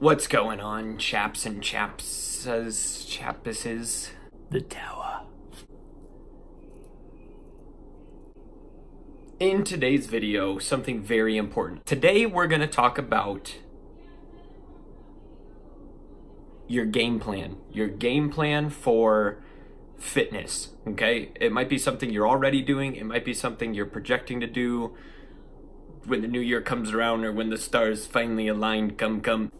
What's going on, chaps and chappises? The tower. In today's video, something very important. Today, we're going to talk about your game plan. Your game plan for fitness, okay? It might be something you're already doing. It might be something you're projecting to do when the new year comes around or when the stars finally aligned, come.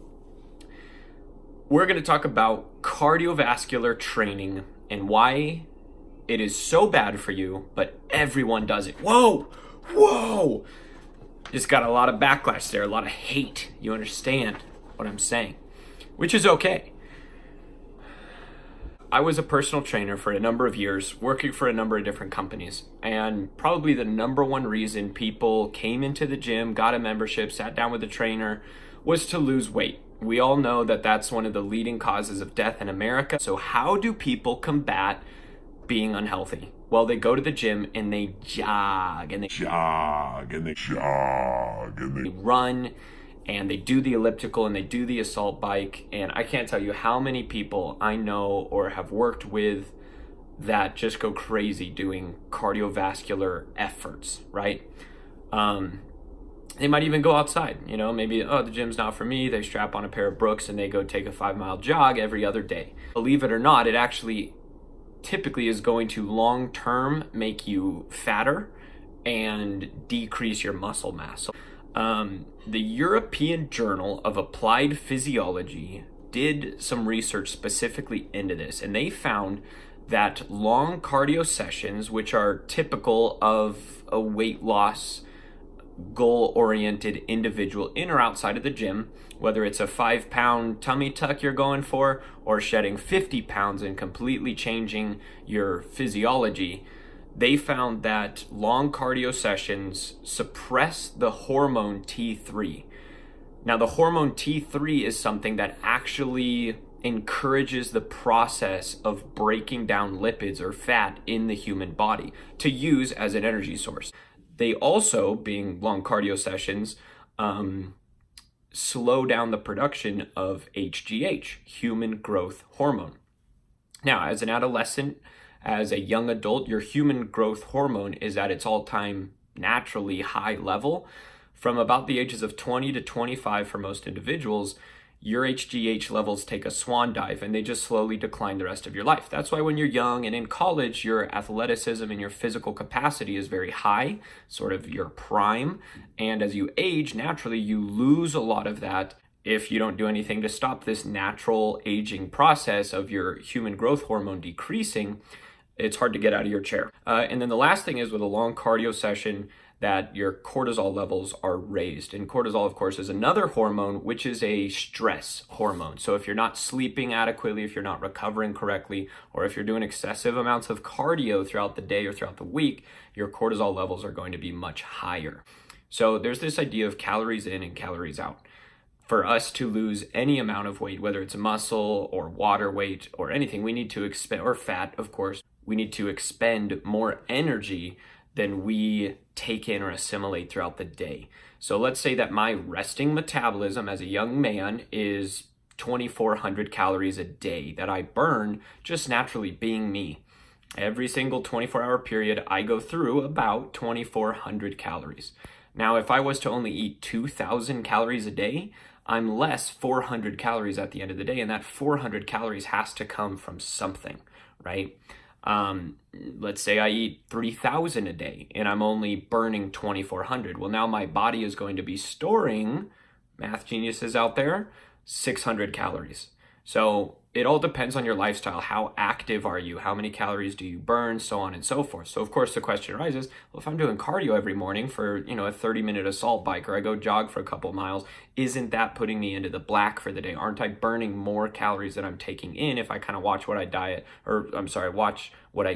We're going to talk about cardiovascular training and why it is so bad for you, but everyone does it. Whoa! Just got a lot of backlash there, a lot of hate. You understand what I'm saying, which is okay. I was a personal trainer for a number of years, working for a number of different companies. And probably the number one reason people came into the gym, got a membership, sat down with a trainer, was to lose weight. We all know that that's one of the leading causes of death in America. So how do people combat being unhealthy? Well, they go to the gym and they jog and they run and they do the elliptical and they do the assault bike. And I can't tell you how many people I know or have worked with that just go crazy doing cardiovascular efforts, right? They might even go outside, maybe, the gym's not for me. They strap on a pair of Brooks and they go take a 5-mile jog every other day. Believe it or not, it actually typically is going to long-term make you fatter and decrease your muscle mass. The European Journal of Applied Physiology did some research specifically into this, and they found that long cardio sessions, which are typical of a weight loss goal-oriented individual in or outside of the gym, whether it's a 5-pound tummy tuck you're going for or shedding 50 pounds and completely changing your physiology, they found that long cardio sessions suppress the hormone T3. Now, the hormone T3 is something that actually encourages the process of breaking down lipids or fat in the human body to use as an energy source. They also, being long cardio sessions, slow down the production of HGH, human growth hormone. Now, as an adolescent, as a young adult, your human growth hormone is at its all-time naturally high level. From about the ages of 20 to 25 for most individuals, your HGH levels take a swan dive and they just slowly decline the rest of your life. That's why when you're young and in college, your athleticism and your physical capacity is very high, sort of your prime. And as you age, naturally, you lose a lot of that if you don't do anything to stop this natural aging process of your human growth hormone decreasing. It's hard to get out of your chair. And then the last thing is with a long cardio session, that your cortisol levels are raised. And cortisol, of course, is another hormone, which is a stress hormone. So if you're not sleeping adequately, if you're not recovering correctly, or if you're doing excessive amounts of cardio throughout the day or throughout the week, your cortisol levels are going to be much higher. So there's this idea of calories in and calories out. For us to lose any amount of weight, whether it's muscle or water weight or anything, we need to expend, or fat, of course, we need to expend more energy than we take in or assimilate throughout the day. So let's say that my resting metabolism as a young man is 2,400 calories a day that I burn just naturally being me. Every single 24-hour period, I go through about 2,400 calories. Now, if I was to only eat 2,000 calories a day, I'm less 400 calories at the end of the day, and that 400 calories has to come from something, right? Let's say I eat 3,000 a day and I'm only burning 2,400. Well, now my body is going to be storing, math geniuses out there, 600 calories. So it all depends on your lifestyle. How active are you? How many calories do you burn? So on and so forth. So of course the question arises, well, if I'm doing cardio every morning for, a 30-minute assault bike, or I go jog for a couple of miles, isn't that putting me into the black for the day? Aren't I burning more calories than I'm taking in if I kind of watch what I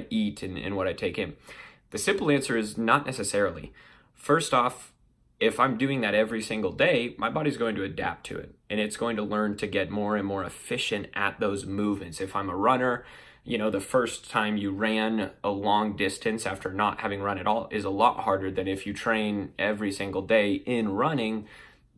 eat and what I take in? The simple answer is not necessarily. First off, if I'm doing that every single day, my body's going to adapt to it and it's going to learn to get more and more efficient at those movements. If I'm a runner, the first time you ran a long distance after not having run at all is a lot harder than if you train every single day in running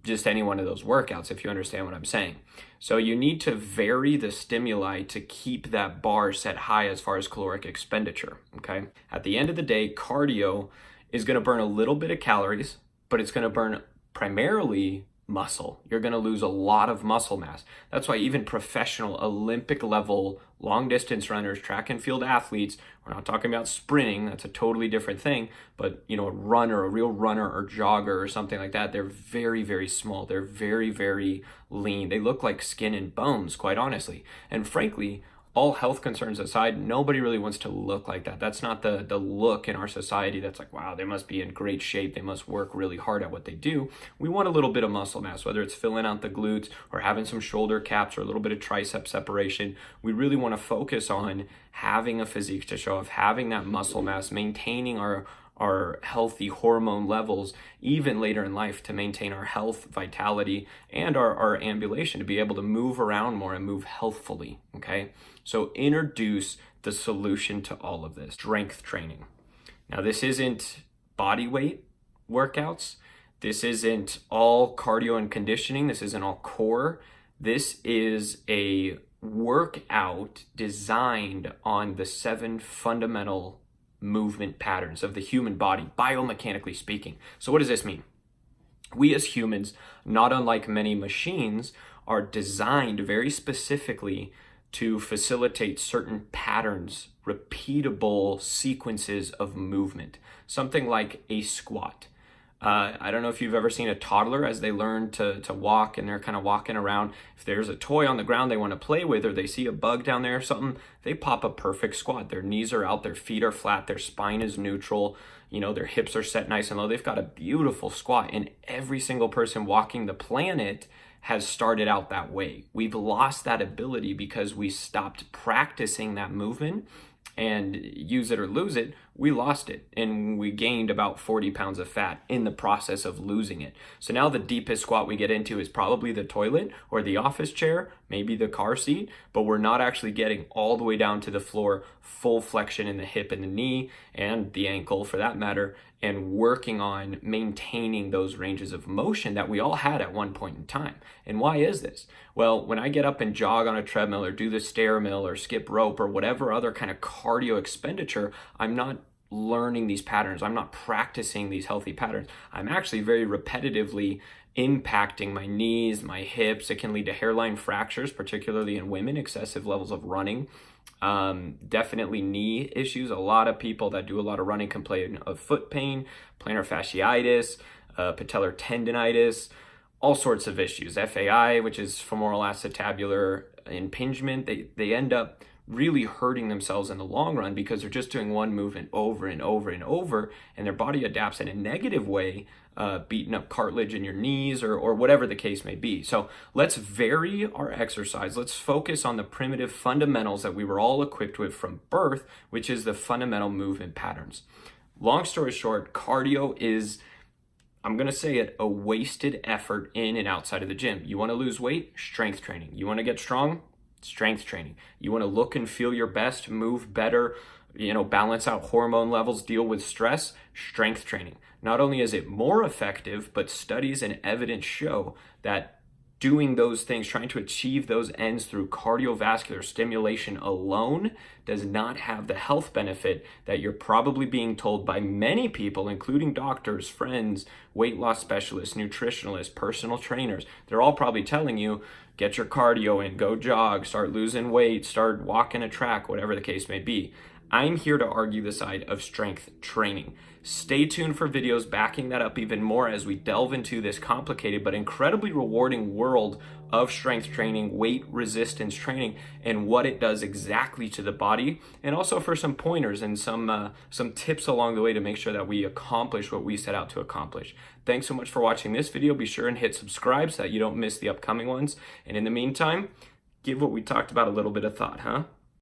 just any one of those workouts, if you understand what I'm saying. So you need to vary the stimuli to keep that bar set high as far as caloric expenditure, okay? At the end of the day, cardio is going to burn a little bit of calories, but it's going to burn primarily muscle. You're going to lose a lot of muscle mass. That's why even professional Olympic level long distance runners, track and field athletes, we're not talking about sprinting, that's a totally different thing, but a runner, a real runner or jogger or something like that, they're very, very small. They're very, very lean. They look like skin and bones, quite honestly. And frankly, all health concerns aside, nobody really wants to look like that. That's not the look in our society that's like, wow, they must be in great shape. They must work really hard at what they do. We want a little bit of muscle mass, whether it's filling out the glutes or having some shoulder caps or a little bit of tricep separation. We really want to focus on having a physique to show off, having that muscle mass, maintaining our healthy hormone levels even later in life to maintain our health, vitality, and our ambulation, to be able to move around more and move healthfully, okay? So introduce the solution to all of this, strength training. Now, this isn't body weight workouts. This isn't all cardio and conditioning. This isn't all core. This is a workout designed on the 7 fundamental movement patterns of the human body, biomechanically speaking. So what does this mean? We as humans, not unlike many machines, are designed very specifically to facilitate certain patterns, repeatable sequences of movement. Something like a squat. I don't know if you've ever seen a toddler as they learn to walk and they're kind of walking around. If there's a toy on the ground they want to play with, or they see a bug down there or something, they pop a perfect squat. Their knees are out, their feet are flat, their spine is neutral, their hips are set nice and low. They've got a beautiful squat, and every single person walking the planet has started out that way. We've lost that ability because we stopped practicing that movement, and use it or lose it, we lost it. And we gained about 40 pounds of fat in the process of losing it. So now the deepest squat we get into is probably the toilet or the office chair, maybe the car seat, but we're not actually getting all the way down to the floor, full flexion in the hip and the knee and the ankle for that matter, and working on maintaining those ranges of motion that we all had at one point in time. And why is this? Well, when I get up and jog on a treadmill or do the stair mill or skip rope or whatever other kind of cardio expenditure, I'm not learning these patterns. I'm not practicing these healthy patterns. I'm actually very repetitively impacting my knees, my hips. It can lead to hairline fractures, particularly in women, excessive levels of running. Definitely knee issues. A lot of people that do a lot of running complain of foot pain, plantar fasciitis, patellar tendonitis, all sorts of issues. FAI, which is femoral acetabular impingement. They end up really hurting themselves in the long run because they're just doing one movement over and over and over, and their body adapts in a negative way, beating up cartilage in your knees or whatever the case may be. So let's vary our exercise. Let's focus on the primitive fundamentals that we were all equipped with from birth, which is the fundamental movement patterns. Long story short, cardio is, I'm going to say it, a wasted effort in and outside of the gym. You want to lose weight? Strength training. You want to get strong? Strength training. You want to look and feel your best, move better, balance out hormone levels, deal with stress? Strength training. Not only is it more effective, but studies and evidence show that doing those things, trying to achieve those ends through cardiovascular stimulation alone does not have the health benefit that you're probably being told by many people, including doctors, friends, weight loss specialists, nutritionalists, personal trainers. They're all probably telling you, get your cardio in, go jog, start losing weight, start walking a track, whatever the case may be. I'm here to argue the side of strength training. Stay tuned for videos backing that up even more as we delve into this complicated but incredibly rewarding world of strength training, weight resistance training, and what it does exactly to the body, and also for some pointers and some tips along the way to make sure that we accomplish what we set out to accomplish. Thanks so much for watching this video. Be sure and hit subscribe so that you don't miss the upcoming ones. And in the meantime, give what we talked about a little bit of thought, huh?